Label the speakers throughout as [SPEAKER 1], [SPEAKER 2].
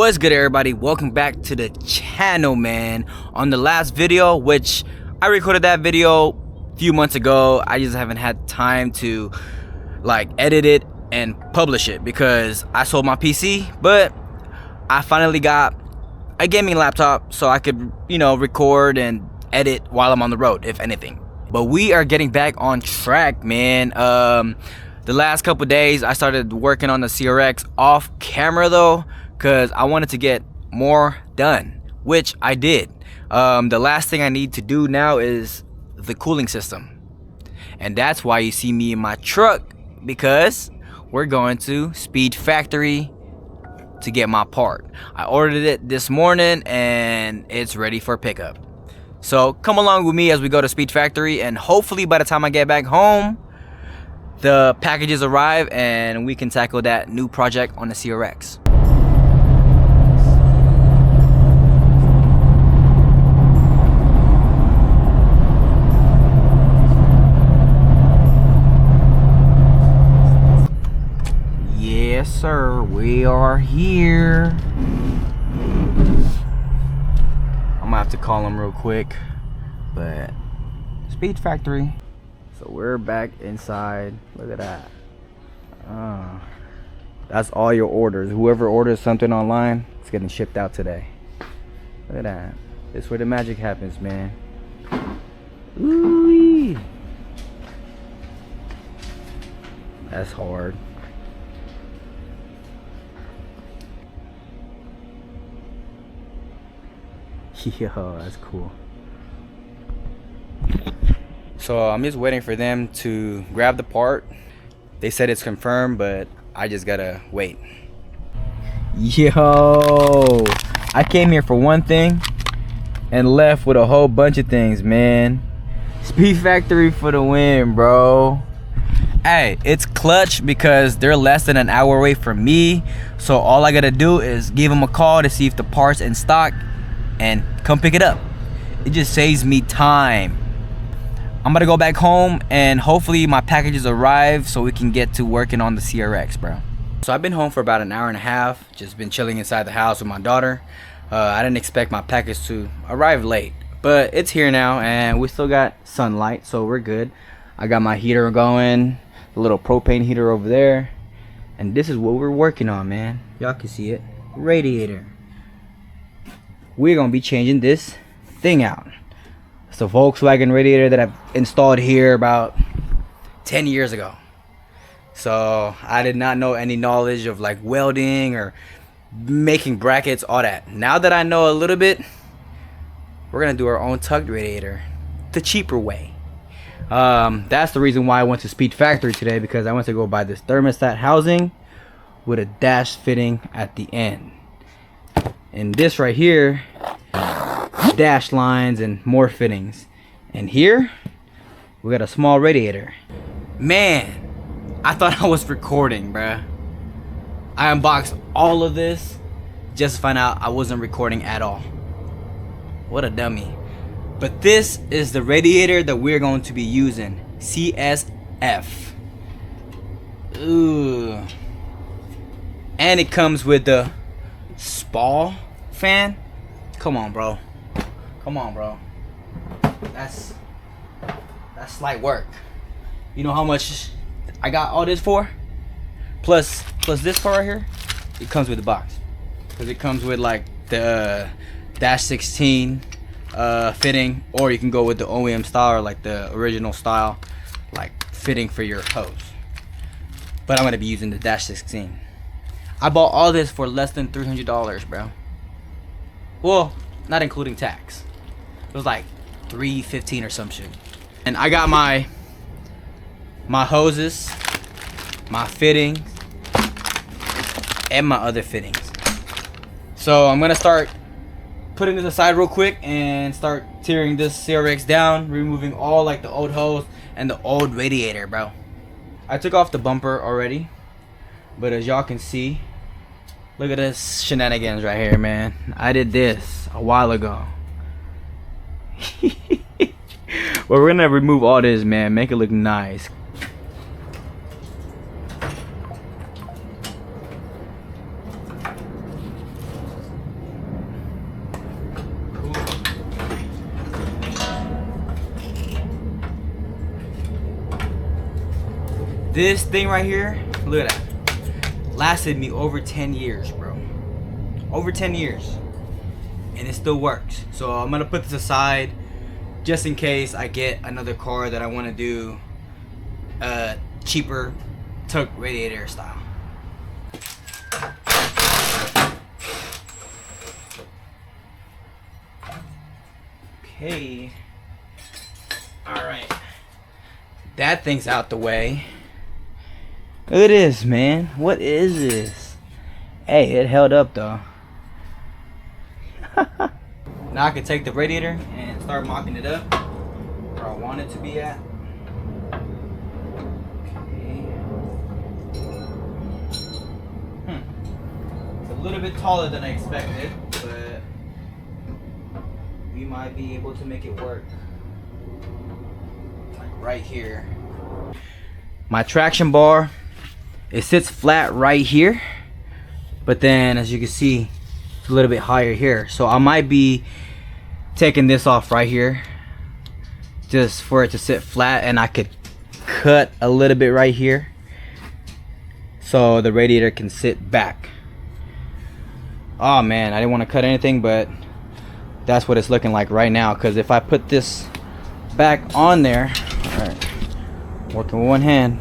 [SPEAKER 1] What's good, everybody? Welcome back to the channel, man. On the last video, which I recorded that video a few months ago, I just haven't had time to like edit it and publish it because I sold my PC, but I finally got a gaming laptop so I could, record and edit while I'm on the road, if anything. But we are getting back on track, man. The last couple days I started working on the CRX off camera though, because I wanted to get more done, which I did. The last thing I need to do now is the cooling system, and that's why you see me in my truck, because we're going to Speed Factory to get my part. I ordered it this morning and it's ready for pickup. So come along with me as we go to Speed Factory, and hopefully by the time I get back home the packages arrive and we can tackle that new project on the CRX. Yes sir, we are here. I'm gonna have to call him real quick, but Speed Factory. So we're back inside. Look at that. That's all your orders. Whoever orders something online, it's getting shipped out today. Look at that. This is where the magic happens, man. Ooh-wee. That's hard. Yo, that's cool. So I'm just waiting for them to grab the part. They said it's confirmed, but I just gotta wait. Yo, I came here for one thing and left with a whole bunch of things, man. Speed Factory for the win, bro. Hey, it's clutch because they're less than an hour away from me. So all I gotta do is give them a call to see if the part's in stock and come pick it up. It just saves me time. I'm gonna go back home and hopefully my packages arrive so we can get to working on the CRX, bro. So I've been home for about an hour and a half, just been chilling inside the house with my daughter. I didn't expect my package to arrive late, but it's here now and we still got sunlight, so we're good. I got my heater going, the little propane heater over there, and this is what we're working on, man. Y'all can see it. Radiator. We're gonna be changing this thing out. It's a Volkswagen radiator that I've installed here about 10 years ago. So I did not know any knowledge of like welding or making brackets, all that. Now that I know a little bit, we're gonna do our own tucked radiator the cheaper way. That's the reason why I went to Speed Factory today, because I went to go buy this thermostat housing with a dash fitting at the end. And this right here, dash lines and more fittings. And here we got a small radiator. Man, I thought I was recording, bruh. I unboxed all of this just to find out I wasn't recording at all. What a dummy. But this is the radiator that we're going to be using, CSF. Ooh. And it comes with the Spall fan. Come on, bro. Come on, bro. That's light work. You know how much I got all this for? Plus this part right here. It comes with the box, because it comes with like the dash 16 fitting, or you can go with the OEM style or like the original style, like fitting for your hose. But I'm gonna be using the dash 16. I bought all this for less than $300, bro. Well, not including tax. It was like $315 or some shit. And I got my hoses, my fittings, and my other fittings. So I'm gonna start putting this aside real quick and start tearing this CRX down, removing all like the old hose and the old radiator, bro. I took off the bumper already, but as y'all can see, look at this shenanigans right here, man. I did this a while ago. Well, we're gonna remove all this, man, make it look nice. This thing right here, look at that, lasted me over 10 years, bro. Over 10 years. And it still works. So I'm gonna put this aside just in case I get another car that I want to do cheaper tuck radiator style. Okay. Alright. That thing's out the way. Look at this, man. What is this? Hey, it held up though. Now I can take the radiator and start mopping it up where I want it to be at. Okay. It's a little bit taller than I expected, but we might be able to make it work. Like right here. My traction bar, it sits flat right here, but then as you can see, it's a little bit higher here. So I might be taking this off right here just for it to sit flat, and I could cut a little bit right here so the radiator can sit back. Oh man, I didn't want to cut anything, but that's what it's looking like right now, because if I put this back on there, all right, working with one hand,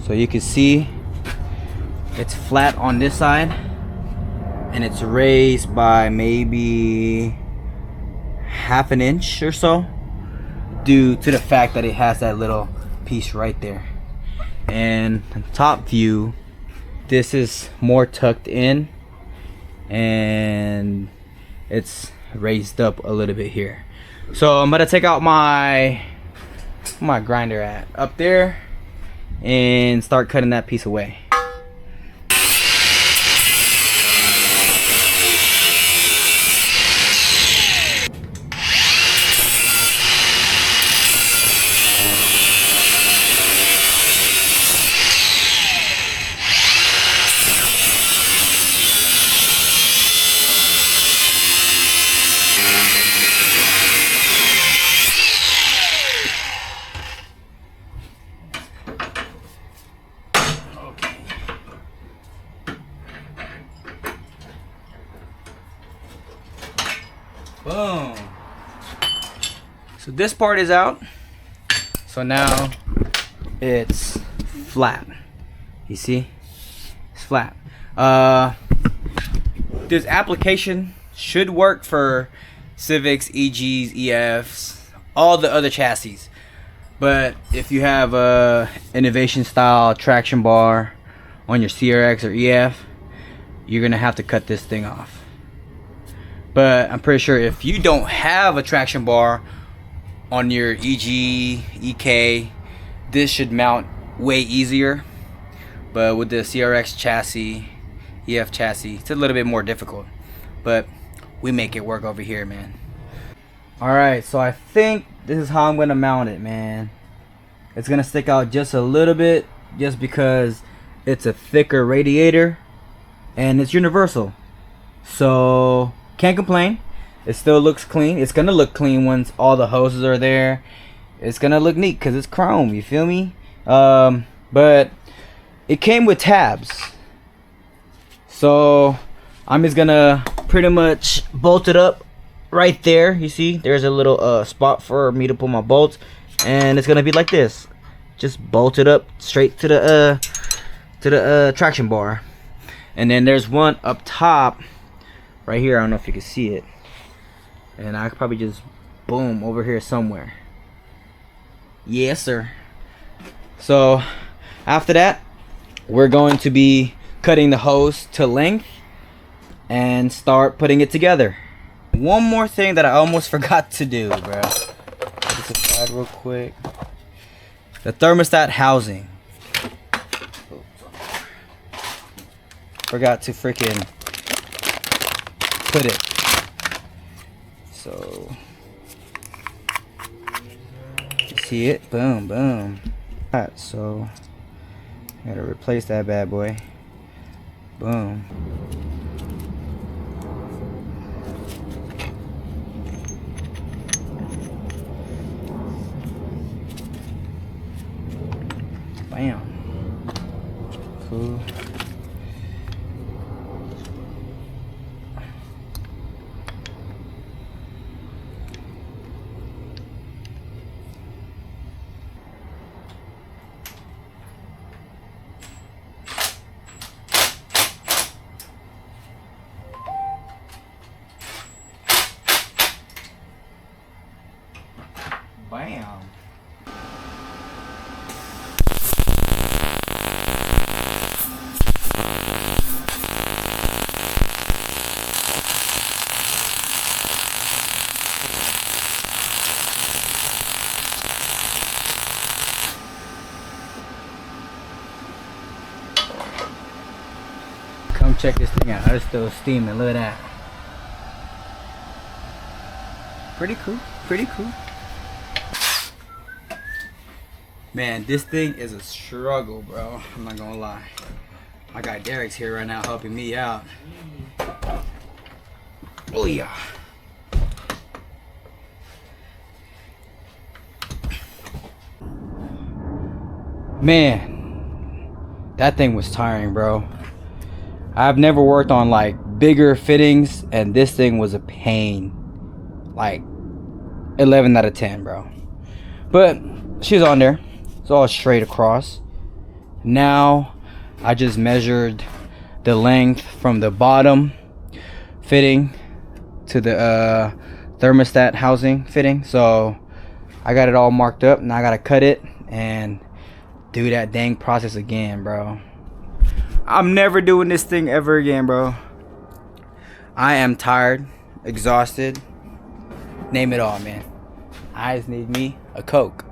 [SPEAKER 1] so you can see it's flat on this side and it's raised by maybe half an inch or so due to the fact that it has that little piece right there. And the top view, this is more tucked in and it's raised up a little bit here. So I'm gonna take out my grinder at up there and start cutting that piece away. Boom. So this part is out. So now it's flat. You see? It's flat. This application should work for Civics, EGs, EFs, all the other chassis. But if you have a innovation style traction bar on your CRX or EF, you're gonna have to cut this thing off. But I'm pretty sure if you don't have a traction bar on your EG, EK, this should mount way easier. But with the CRX chassis, EF chassis, it's a little bit more difficult. But we make it work over here, man. Alright, so I think this is how I'm going to mount it, man. It's going to stick out just a little bit just because it's a thicker radiator and it's universal. So can't complain. It still looks clean. It's gonna look clean once all the hoses are there. It's gonna look neat because it's chrome, you feel me? But it came with tabs, so I'm just gonna pretty much bolt it up right there. You see there's a little spot for me to put my bolts, and it's gonna be like this. Just bolt it up straight to the traction bar. And then there's one up top right here. I don't know if you can see it, and I could probably just boom over here somewhere. Yes sir. So after that, we're going to be cutting the hose to length and start putting it together. One more thing that I almost forgot to do, bro. Put this aside real quick. The thermostat housing. Forgot to freaking put it. So you see it? Boom, boom. Alright, so gotta replace that bad boy. Boom. Bam. Cool. Bam. Come check this thing out. It's still steaming. Look at that. Pretty cool. Pretty cool. Man, this thing is a struggle, bro. I'm not gonna lie. I got Derek's here right now helping me out. Oh yeah. Man, that thing was tiring, bro. I've never worked on like bigger fittings, and this thing was a pain. Like 11 out of 10, bro. But she's on there. It's all straight across. Now I just measured the length from the bottom fitting to the thermostat housing fitting. So I got it all marked up. Now I gotta cut it and do that dang process again, bro. I'm never doing this thing ever again, bro. I am tired, exhausted, name it all, man. I just need me a Coke.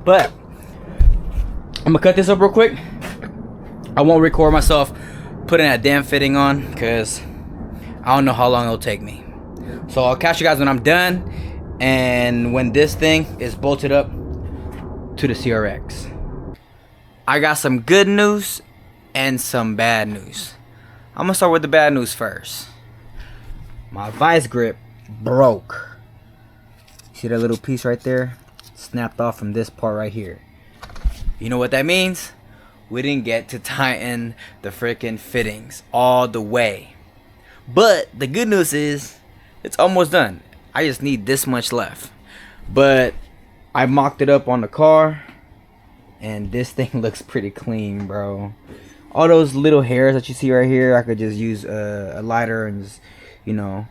[SPEAKER 1] But I'm gonna cut this up real quick. I won't record myself putting that damn fitting on because I don't know how long it'll take me. So I'll catch you guys when I'm done and when this thing is bolted up to the CRX. I got some good news and some bad news. I'm gonna start with the bad news first. My vice grip broke. See that little piece right there? Snapped off from this part right here. You know what that means? We didn't get to tighten the freaking fittings all the way. But the good news is it's almost done. I just need this much left. But I mocked it up on the car and this thing looks pretty clean, bro. All those little hairs that you see right here, I could just use a lighter and just, you know,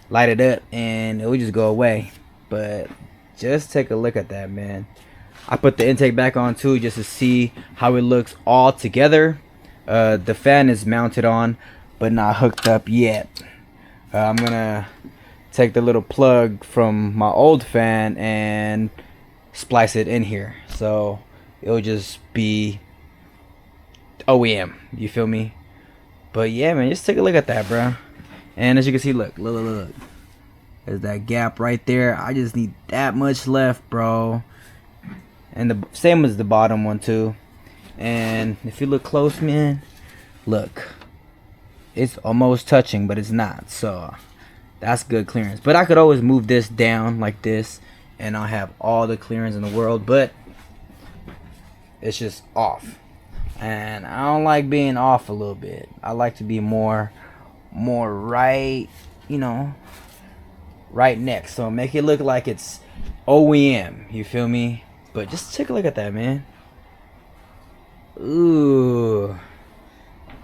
[SPEAKER 1] light it up and it would just go away. But just take a look at that, man. I put the intake back on too just to see how it looks all together. The fan is mounted on but not hooked up yet. I'm gonna take the little plug from my old fan and splice it in here, so it'll just be OEM, you feel me? But yeah, man, just take a look at that, bro. And as you can see, look. There's that gap right there. I just need that much left, bro. And the same as the bottom one too. And if you look close, man, look, it's almost touching, but it's not. So that's good clearance. But I could always move this down like this and I'll have all the clearance in the world, but it's just off. And I don't like being off a little bit. I like to be more right, you know, right next. So make it look like it's OEM, you feel me? But just take a look at that, man. Ooh,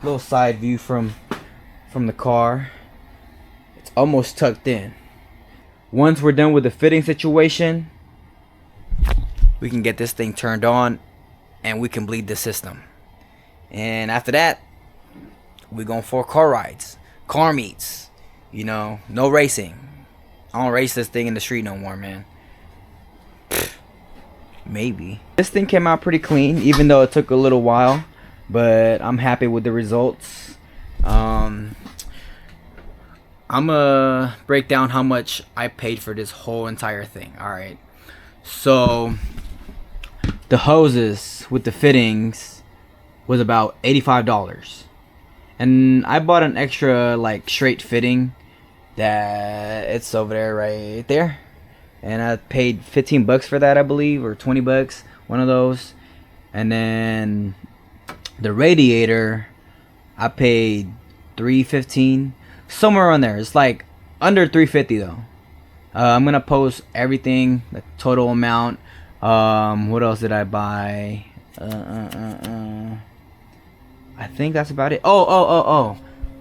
[SPEAKER 1] little side view from the car. It's almost tucked in. Once we're done with the fitting situation, we can get this thing turned on and we can bleed the system. And after that, we're going for car rides, car meets, you know, no racing. I don't race this thing in the street no more, man. Maybe. This thing came out pretty clean, even though it took a little while, but I'm happy with the results. I'm gonna break down how much I paid for this whole entire thing. Alright, so the hoses with the fittings was about $85, and I bought an extra like straight fitting that it's over there, right there. and I paid 15 bucks for that, I believe, or 20 bucks, one of those. And then the radiator, I paid $3.15, somewhere on there. It's like under $3.50 though. I'm gonna post everything, the total amount. What else did I buy? I think that's about it. Oh,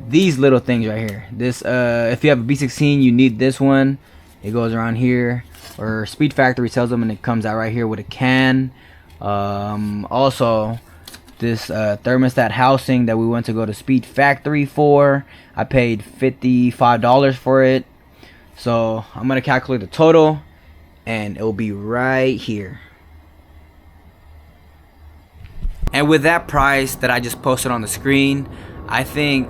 [SPEAKER 1] these little things right here. This if you have a B16, you need this one. It goes around here, or Speed Factory sells them, and it comes out right here with a can. Also, this thermostat housing that we went to go to Speed Factory for, I paid $55 for it. So I'm gonna calculate the total, and it'll be right here. And with that price that I just posted on the screen, I think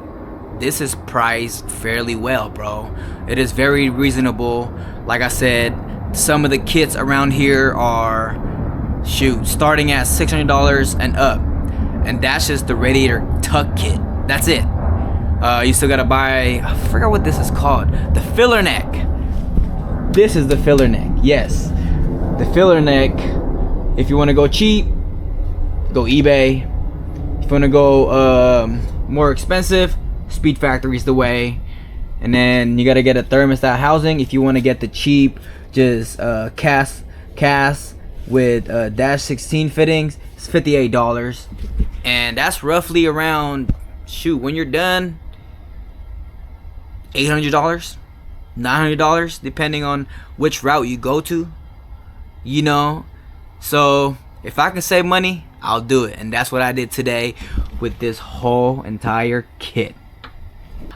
[SPEAKER 1] this is priced fairly well, bro. It is very reasonable. Like I said, some of the kits around here are, shoot, starting at $600 and up. And that's just the radiator tuck kit. That's it. You still gotta buy, I forgot what this is called, the filler neck. This is the filler neck. Yes, the filler neck. If you want to go cheap, go eBay. If you want to go more expensive, Speed Factory is the way. And then you got to get a thermostat housing. If you want to get the cheap, just cast with dash 16 fittings, it's $58. And that's roughly around, shoot, when you're done, $800, $900, depending on which route you go to, you know. So if I can save money, I'll do it. And that's what I did today with this whole entire kit.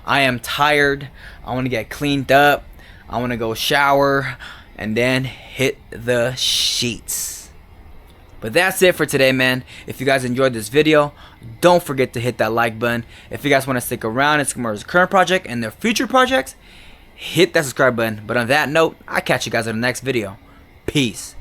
[SPEAKER 1] I am tired. I want to get cleaned up. I want to go shower and then hit the sheets. But that's it for today, man. If you guys enjoyed this video, don't forget to hit that like button. If you guys want to stick around and see more of this current project and their future projects, hit that subscribe button. But on that note, I'll catch you guys in the next video. Peace.